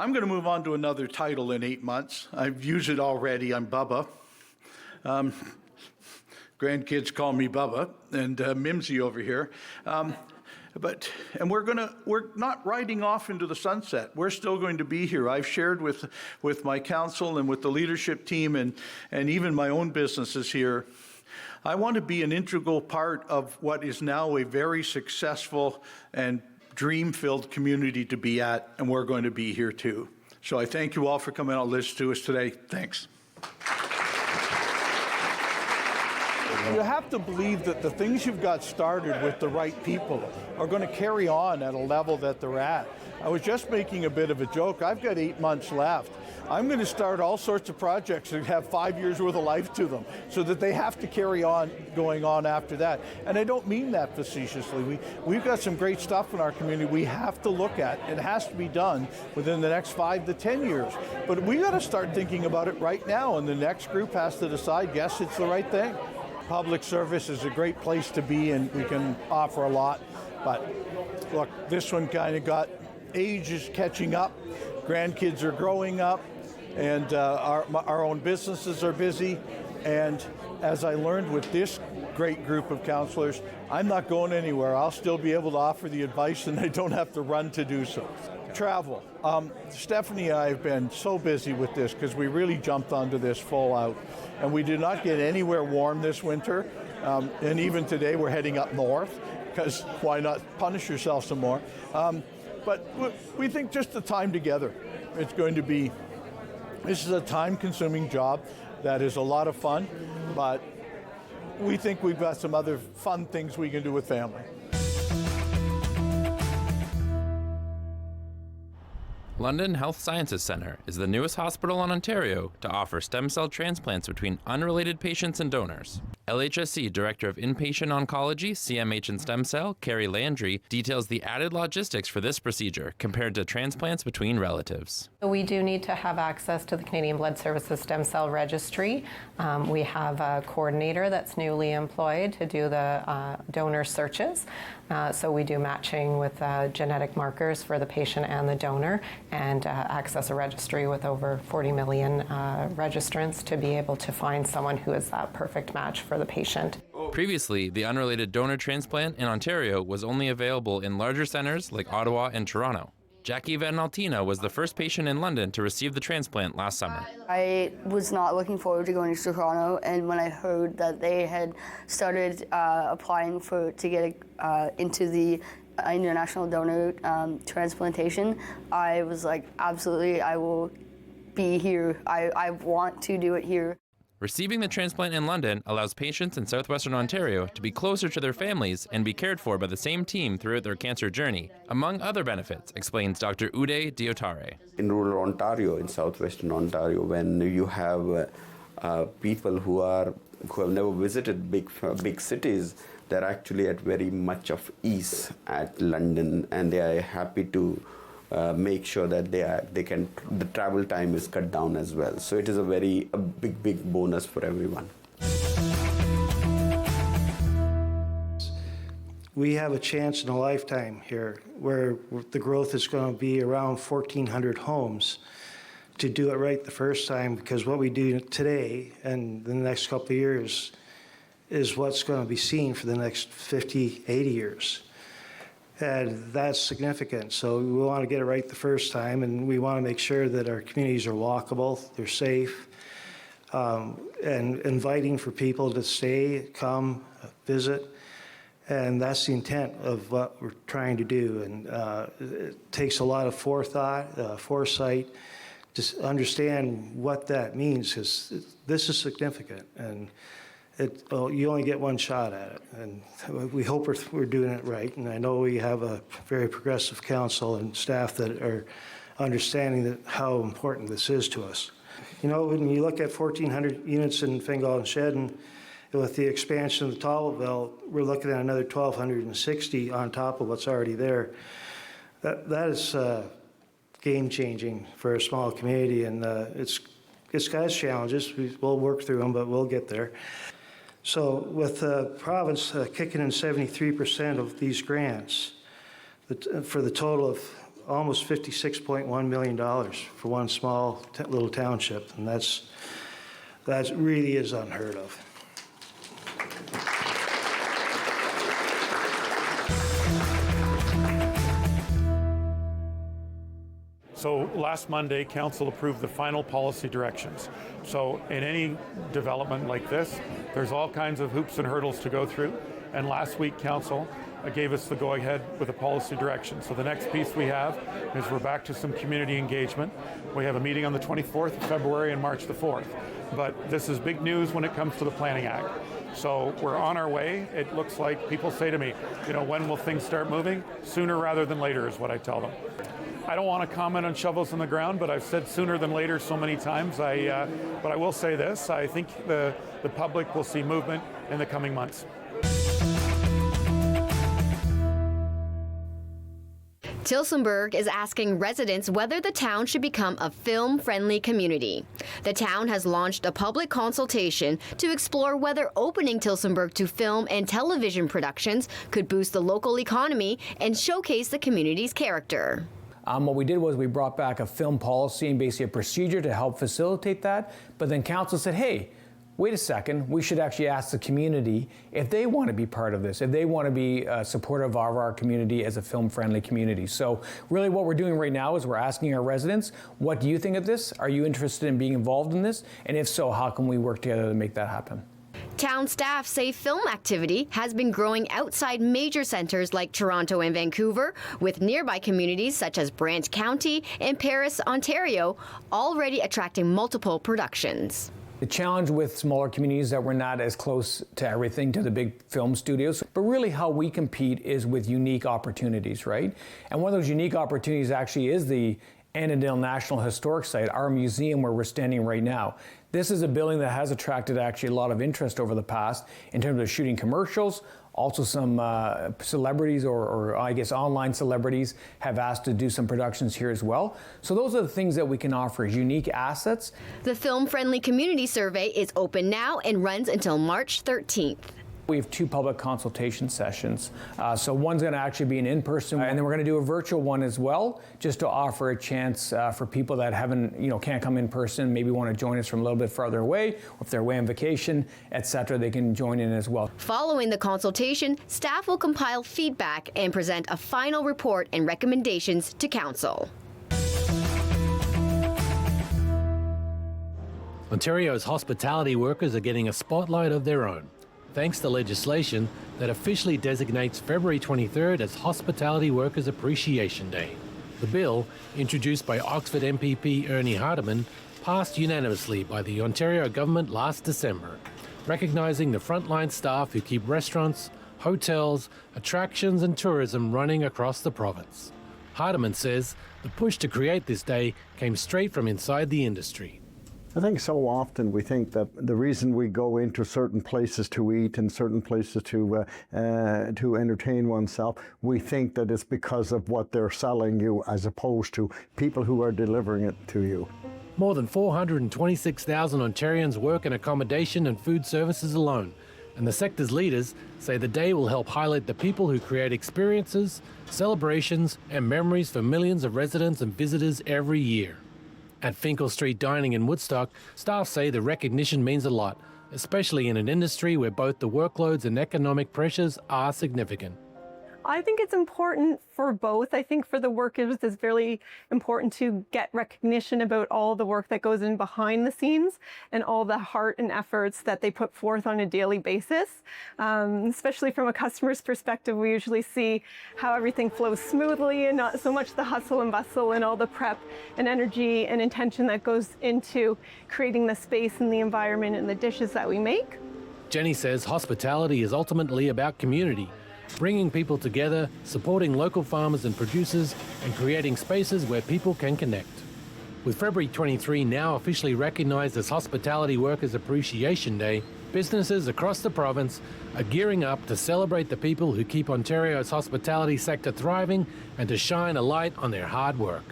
I'm going to move on to another title in 8 months. I've used it already. I'm Bubba. Grandkids call me Bubba, and Mimsy over here. And we're not riding off into the sunset. We're still going to be here. I've shared with my council and with the leadership team and even my own businesses here. I want to be an integral part of what is now a very successful and dream-filled community to be at, and we're going to be here too. So I thank you all for coming out and listening to us today. Thanks. You have to believe that the things you've got started with the right people are going to carry on at a level that they're at. I was just making a bit of a joke. I've got 8 months left. I'm going to start all sorts of projects that have 5 years worth of life to them so that they have to carry on going on after that. And I don't mean that facetiously. We've got some great stuff in our community we have to look at. It has to be done within the next 5 to 10 years. But we got to start thinking about it right now, and the next group has to decide, yes, it's the right thing. Public service is a great place to be, and we can offer a lot. But look, this one kind of got age is catching up, grandkids are growing up, and our own businesses are busy. And as I learned with this great group of counselors, I'm not going anywhere. I'll still be able to offer the advice, and I don't have to run to do so. Travel. Stephanie and I have been so busy with this because we really jumped onto this full out. And we did not get anywhere warm this winter. And even today we're heading up north because why not punish yourself some more? But we think just the time together. It's going to be, this is a time-consuming job that is a lot of fun, but we think we've got some other fun things we can do with family. London Health Sciences Centre is the newest hospital in Ontario to offer stem cell transplants between unrelated patients and donors. LHSC Director of Inpatient Oncology, CMH and Stem Cell, Carrie Landry, details the added logistics for this procedure compared to transplants between relatives. We do need to have access to the Canadian Blood Services Stem Cell Registry. We have a coordinator that's newly employed to do the donor searches. So we do matching with genetic markers for the patient and the donor, and access a registry with over 40 million registrants to be able to find someone who is that perfect match for the patient. Previously, the unrelated donor transplant in Ontario was only available in larger centres like Ottawa and Toronto. Jackie Van Altina was the first patient in London to receive the transplant last summer. I was not looking forward to going to Toronto, and when I heard that they had started applying to get into the international donor transplantation, I was like, absolutely, I will be here. I want to do it here. Receiving the transplant in London allows patients in southwestern Ontario to be closer to their families and be cared for by the same team throughout their cancer journey, among other benefits, explains Dr. Uday Diotare. In rural Ontario, in southwestern Ontario, when you have people who have never visited big cities, they're actually at very much of ease at London, and they are happy to make sure that the travel time is cut down as well. So it is a big bonus for everyone. We have a chance in a lifetime here where the growth is going to be around 1,400 homes to do it right the first time, because what we do today and the next couple of years is what's going to be seen for the next 50, 80 years. And that's significant. So we want to get it right the first time, and we want to make sure that our communities are walkable, they're safe, and inviting for people to stay, come, visit. And that's the intent of what we're trying to do. And it takes a lot of forethought, foresight, to understand what that means, because this is significant. And you only get one shot at it, and we hope we're doing it right. And I know we have a very progressive council and staff that are understanding that how important this is to us. You know, when you look at 1,400 units in Fingal and Shedden, with the expansion of the Tallville, we're looking at another 1,260 on top of what's already there. That is game-changing for a small community, and it's got its challenges. We'll work through them, but we'll get there. So with the province kicking in 73% of these grants, for the total of almost $56.1 million for one small little township, and that really is unheard of. So last Monday, Council approved the final policy directions. So in any development like this, there's all kinds of hoops and hurdles to go through. And last week, Council gave us the go-ahead with a policy direction. So the next piece we have is we're back to some community engagement. We have a meeting on the 24th of February and March the 4th. But this is big news when it comes to the Planning Act. So we're on our way. It looks like people say to me, when will things start moving? Sooner rather than later is what I tell them. I don't want to comment on shovels in the ground, but I've said sooner than later so many times. But I will say this, I think the public will see movement in the coming months. Tillsonburg is asking residents whether the town should become a film-friendly community. The town has launched a public consultation to explore whether opening Tillsonburg to film and television productions could boost the local economy and showcase the community's character. What we did was we brought back a film policy and basically a procedure to help facilitate that. But then council said, hey, wait a second, we should actually ask the community if they want to be part of this, if they want to be supportive of our community as a film-friendly community. So really what we're doing right now is we're asking our residents, what do you think of this? Are you interested in being involved in this? And if so, how can we work together to make that happen? Town staff say film activity has been growing outside major centres like Toronto and Vancouver, with nearby communities such as Brant County and Paris, Ontario, already attracting multiple productions. The challenge with smaller communities is that we're not as close to everything, to the big film studios, but really how we compete is with unique opportunities, right? And one of those unique opportunities actually is the Annandale National Historic Site, our museum where we're standing right now. This is a building that has attracted actually a lot of interest over the past in terms of shooting commercials. Also some celebrities or I guess online celebrities have asked to do some productions here as well. So those are the things that we can offer, unique assets. The Film-Friendly Community Survey is open now and runs until March 13th. We have 2 public consultation sessions. So one's going to actually be an in-person, and then we're going to do a virtual one as well, just to offer a chance for people that can't come in person, maybe want to join us from a little bit farther away, or if they're away on vacation, etc., they can join in as well. Following the consultation, staff will compile feedback and present a final report and recommendations to council. Ontario's hospitality workers are getting a spotlight of their own, thanks to legislation that officially designates February 23rd as Hospitality Workers Appreciation Day. The bill, introduced by Oxford MPP Ernie Hardeman, passed unanimously by the Ontario government last December, recognising the frontline staff who keep restaurants, hotels, attractions and tourism running across the province. Hardeman says the push to create this day came straight from inside the industry. I think so often we think that the reason we go into certain places to eat and certain places to entertain oneself, we think that it's because of what they're selling you as opposed to people who are delivering it to you. More than 426,000 Ontarians work in accommodation and food services alone, and the sector's leaders say the day will help highlight the people who create experiences, celebrations and memories for millions of residents and visitors every year. At Finkel Street Dining in Woodstock, staff say the recognition means a lot, especially in an industry where both the workloads and economic pressures are significant. I think it's important for both. I think for the workers, it's very important to get recognition about all the work that goes in behind the scenes and all the heart and efforts that they put forth on a daily basis. Especially from a customer's perspective, we usually see how everything flows smoothly and not so much the hustle and bustle and all the prep and energy and intention that goes into creating the space and the environment and the dishes that we make. Jenny says hospitality is ultimately about community, bringing people together, supporting local farmers and producers, and creating spaces where people can connect. With February 23 now officially recognised as Hospitality Workers Appreciation Day, businesses across the province are gearing up to celebrate the people who keep Ontario's hospitality sector thriving and to shine a light on their hard work.